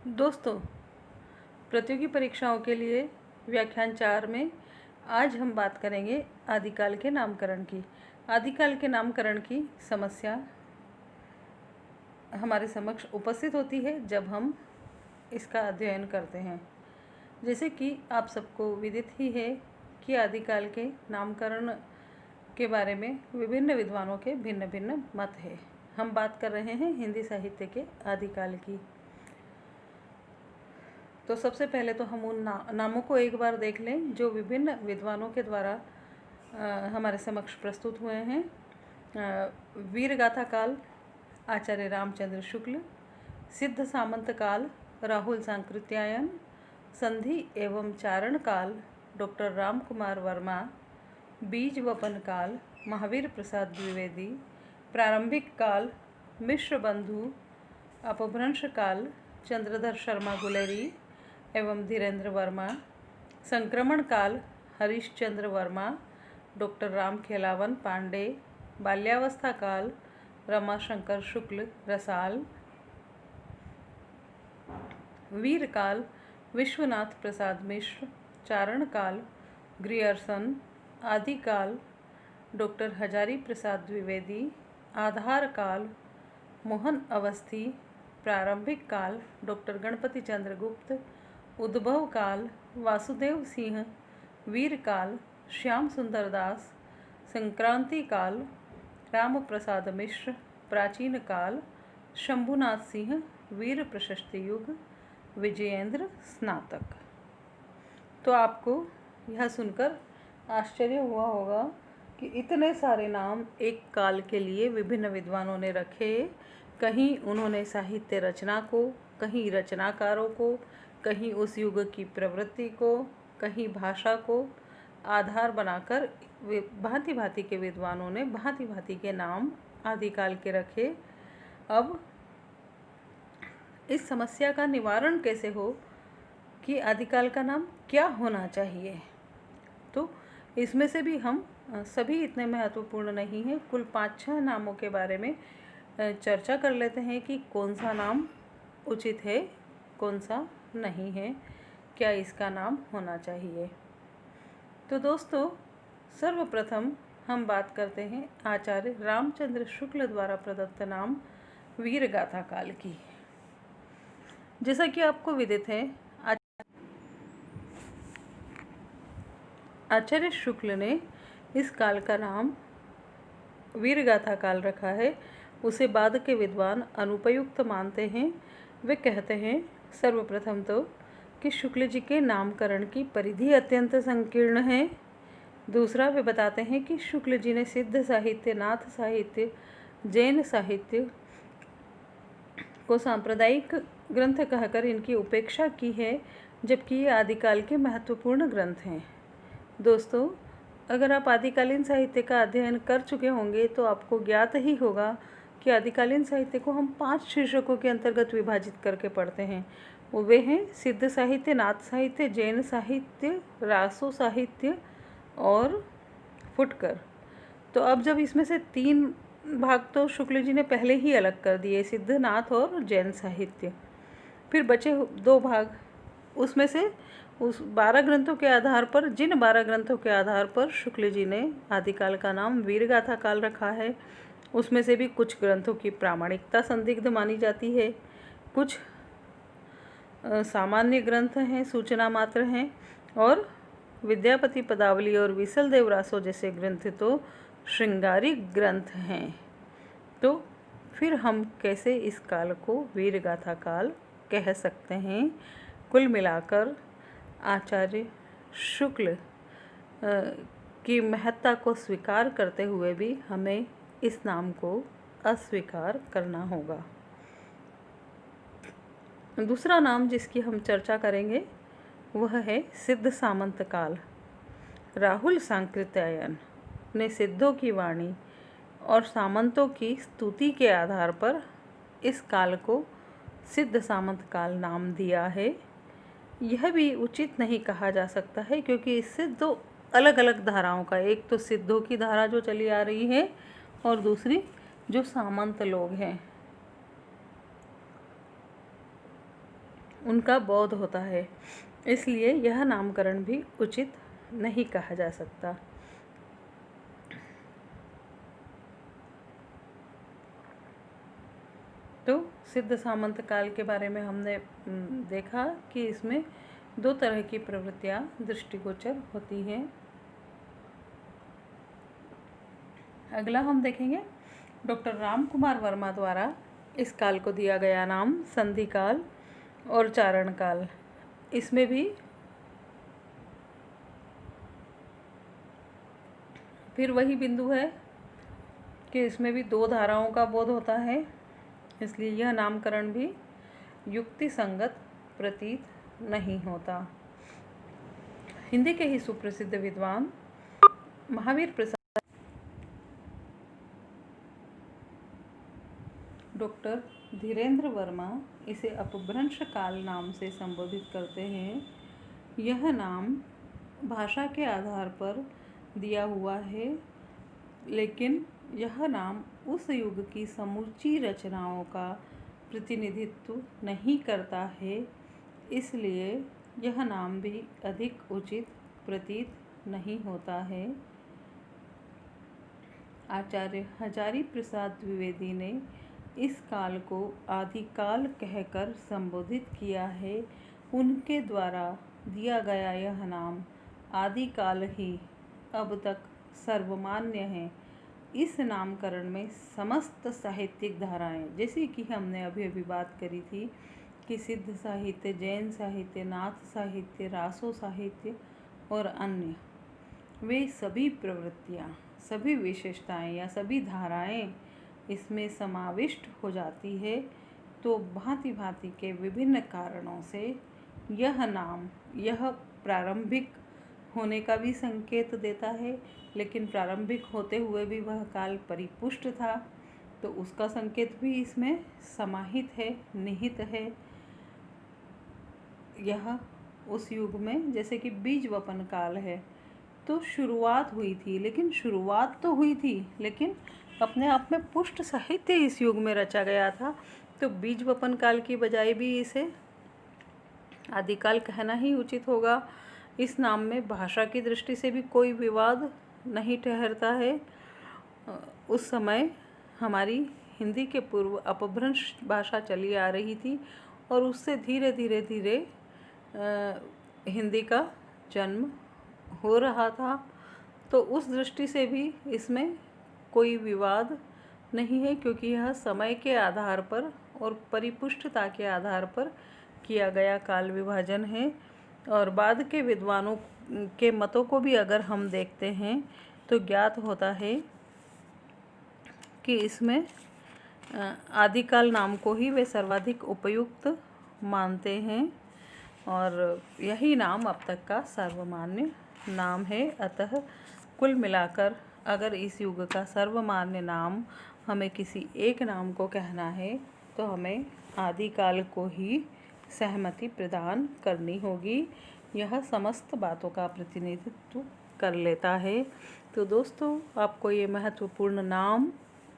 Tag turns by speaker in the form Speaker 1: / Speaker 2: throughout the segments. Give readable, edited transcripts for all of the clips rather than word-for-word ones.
Speaker 1: दोस्तों, प्रतियोगी परीक्षाओं के लिए व्याख्यान 4 में आज हम बात करेंगे आदिकाल के नामकरण की। आदिकाल के नामकरण की समस्या हमारे समक्ष उपस्थित होती है जब हम इसका अध्ययन करते हैं। जैसे कि आप सबको विदित ही है कि आदिकाल के नामकरण के बारे में विभिन्न विद्वानों के भिन्न भिन्न मत है। हम बात कर रहे हैं हिंदी साहित्य के आदिकाल की। तो सबसे पहले तो हम उन नामों को एक बार देख लें जो विभिन्न विद्वानों के द्वारा हमारे समक्ष प्रस्तुत हुए हैं। वीरगाथा काल आचार्य रामचंद्र शुक्ल, सिद्ध सामंत काल राहुल सांकृत्यायन, संधि एवं चारण काल डॉक्टर राम कुमार वर्मा, बीज वपन काल महावीर प्रसाद द्विवेदी, प्रारंभिक काल मिश्र बंधु, अपभ्रंश काल चंद्रधर शर्मा गुलेरी एवं धीरेन्द्र वर्मा, संक्रमण काल हरीशचंद्र वर्मा, डॉक्टर राम खेलावन पांडे, बाल्यावस्था काल रमाशंकर शुक्ल रसाल, वीर काल विश्वनाथ प्रसाद मिश्र, चारण काल ग्रियर्सन, आदिकाल डॉक्टर हजारी प्रसाद द्विवेदी, आधार काल मोहन अवस्थी, प्रारंभिक काल डॉक्टर गणपति चंद्र गुप्त, उद्भव काल वासुदेव सिंह, वीर काल श्याम सुंदर दास, संक्रांति काल राम प्रसाद मिश्र, प्राचीन काल शंभुनाथ सिंह, वीर प्रशस्ति युग विजयेंद्र स्नातक। तो आपको यह सुनकर आश्चर्य हुआ होगा कि इतने सारे नाम एक काल के लिए विभिन्न विद्वानों ने रखे। कहीं उन्होंने साहित्य रचना को, कहीं रचनाकारों को, कहीं उस युग की प्रवृत्ति को, कहीं भाषा को आधार बनाकर भांति भांति के विद्वानों ने भांति भांति के नाम आदिकाल के रखे। अब इस समस्या का निवारण कैसे हो कि आदिकाल का नाम क्या होना चाहिए, तो इसमें से भी हम सभी इतने महत्वपूर्ण नहीं हैं। कुल 5-6 नामों के बारे में चर्चा कर लेते हैं कि कौन सा नाम उचित है, कौन सा नहीं है, क्या इसका नाम होना चाहिए। तो दोस्तों, सर्वप्रथम हम बात करते हैं आचार्य रामचंद्र शुक्ल द्वारा प्रदत्त नाम वीरगाथा काल की। जैसा कि आपको विदित है, आचार्य शुक्ल ने इस काल का नाम वीरगाथा काल रखा है। उसे बाद के विद्वान अनुपयुक्त मानते हैं। वे कहते हैं सर्वप्रथम तो कि शुक्ल जी के नामकरण की परिधि अत्यंत संकीर्ण है। दूसरा, वे बताते हैं कि शुक्ल जी ने सिद्ध साहित्य, नाथ साहित्य, जैन साहित्य को सांप्रदायिक ग्रंथ कहकर इनकी उपेक्षा की है, जबकि ये आदिकाल के महत्वपूर्ण ग्रंथ हैं। दोस्तों, अगर आप आदिकालीन साहित्य का अध्ययन कर चुके होंगे तो आपको ज्ञात ही होगा कि आदिकालीन साहित्य को हम 5 शीर्षकों के अंतर्गत विभाजित करके पढ़ते हैं। वे हैं सिद्ध साहित्य, नाथ साहित्य, जैन साहित्य, रासो साहित्य और फुटकर। तो अब जब इसमें से 3 भाग तो शुक्ल जी ने पहले ही अलग कर दिए, सिद्ध, नाथ और जैन साहित्य। फिर बचे 2 भाग, उसमें से उस 12 ग्रंथों के आधार पर, जिन 12 ग्रंथों के आधार पर शुक्ल जी ने आदिकाल का नाम वीरगाथा काल रखा है, उसमें से भी कुछ ग्रंथों की प्रामाणिकता संदिग्ध मानी जाती है, कुछ सामान्य ग्रंथ हैं, सूचना मात्र हैं, और विद्यापति पदावली और विसल देव रासो जैसे ग्रंथ तो श्रृंगारिक ग्रंथ हैं। तो फिर हम कैसे इस काल को वीरगाथा काल कह सकते हैं? कुल मिलाकर आचार्य शुक्ल की महत्ता को स्वीकार करते हुए भी हमें इस नाम को अस्वीकार करना होगा। दूसरा नाम जिसकी हम चर्चा करेंगे वह है सिद्ध सामंत काल। राहुल सांकृत्यायन ने सिद्धों की वाणी और सामंतों की स्तुति के आधार पर इस काल को सिद्ध सामंत काल नाम दिया है। यह भी उचित नहीं कहा जा सकता है, क्योंकि इससे 2 अलग अलग धाराओं का, एक तो सिद्धों की धारा जो चली आ रही है और दूसरी जो सामंत लोग हैं उनका बोध होता है, इसलिए यह नामकरण भी उचित नहीं कहा जा सकता। तो सिद्ध सामंत काल के बारे में हमने देखा कि इसमें दो तरह की प्रवृत्तियां दृष्टिगोचर होती हैं। अगला हम देखेंगे डॉक्टर राम कुमार वर्मा द्वारा इस काल को दिया गया नाम संधि काल और चारण काल। इसमें भी फिर वही बिंदु है कि इसमें भी दो धाराओं का बोध होता है, इसलिए यह नामकरण भी युक्ति संगत प्रतीत नहीं होता। हिंदी के ही सुप्रसिद्ध विद्वान महावीर प्रसाद डॉक्टर धीरेन्द्र वर्मा इसे अपभ्रंश काल नाम से संबोधित करते हैं। यह नाम भाषा के आधार पर दिया हुआ है, लेकिन यह नाम उस युग की समूची रचनाओं का प्रतिनिधित्व नहीं करता है, इसलिए यह नाम भी अधिक उचित प्रतीत नहीं होता है। आचार्य हजारी प्रसाद द्विवेदी ने इस काल को आदिकाल कहकर संबोधित किया है। उनके द्वारा दिया गया यह नाम आदिकाल ही अब तक सर्वमान्य है। इस नामकरण में समस्त साहित्यिक धाराएं, जैसे कि हमने अभी अभी बात करी थी कि सिद्ध साहित्य, जैन साहित्य, नाथ साहित्य, रासो साहित्य और अन्य, वे सभी प्रवृत्तियां, सभी विशेषताएं या सभी धाराएं इसमें समाविष्ट हो जाती है। तो भांति भांति के विभिन्न कारणों से यह नाम, यह प्रारंभिक होने का भी संकेत देता है, लेकिन प्रारंभिक होते हुए भी वह काल परिपुष्ट था, तो उसका संकेत भी इसमें समाहित है, निहित है। यह उस युग में जैसे कि बीज वपन काल है, तो शुरुआत हुई थी, लेकिन शुरुआत तो हुई थी, लेकिन अपने आप में पुष्ट साहित्य इस युग में रचा गया था। तो बीज वपन काल की बजाय भी इसे आदिकाल कहना ही उचित होगा। इस नाम में भाषा की दृष्टि से भी कोई विवाद नहीं ठहरता है। उस समय हमारी हिंदी के पूर्व अपभ्रंश भाषा चली आ रही थी और उससे धीरे धीरे हिंदी का जन्म हो रहा था। तो उस दृष्टि से भी इसमें कोई विवाद नहीं है, क्योंकि यह समय के आधार पर और परिपुष्टता के आधार पर किया गया काल विभाजन है। और बाद के विद्वानों के मतों को भी अगर हम देखते हैं तो ज्ञात होता है कि इसमें आदिकाल नाम को ही वे सर्वाधिक उपयुक्त मानते हैं और यही नाम अब तक का सर्वमान्य नाम है। अतः कुल मिलाकर अगर इस युग का सर्वमान्य नाम हमें किसी एक नाम को कहना है तो हमें आदिकाल को ही सहमति प्रदान करनी होगी। यह समस्त बातों का प्रतिनिधित्व कर लेता है। तो दोस्तों, आपको ये महत्वपूर्ण नाम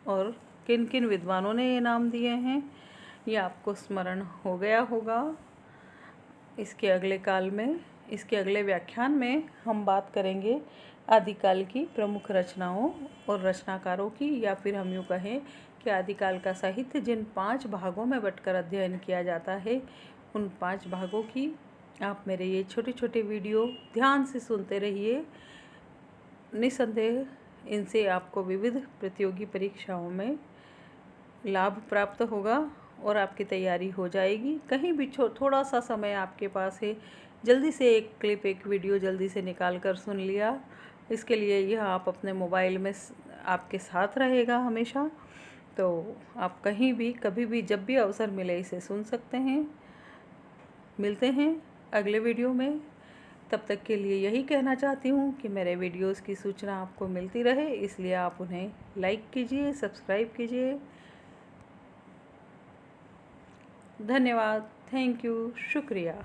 Speaker 1: और किन किन विद्वानों ने ये नाम दिए हैं ये आपको स्मरण हो गया होगा। इसके अगले व्याख्यान में हम बात करेंगे आदिकाल की प्रमुख रचनाओं और रचनाकारों की, या फिर हम यूँ कहें कि आदिकाल का साहित्य जिन 5 भागों में बंटकर अध्ययन किया जाता है, उन 5 भागों की आप मेरे ये छोटे छोटे वीडियो ध्यान से सुनते रहिए। निसंदेह इनसे आपको विविध प्रतियोगी परीक्षाओं में लाभ प्राप्त होगा और आपकी तैयारी हो जाएगी। कहीं भी थोड़ा सा समय आपके पास है, जल्दी से एक क्लिप, एक वीडियो जल्दी से निकाल कर सुन लिया। इसके लिए यह आप अपने मोबाइल में आपके साथ रहेगा हमेशा, तो आप कहीं भी, कभी भी, जब भी अवसर मिले इसे सुन सकते हैं। मिलते हैं अगले वीडियो में। तब तक के लिए यही कहना चाहती हूँ कि मेरे वीडियोस की सूचना आपको मिलती रहे, इसलिए आप उन्हें लाइक कीजिए, सब्सक्राइब कीजिए। धन्यवाद, थैंक यू, शुक्रिया।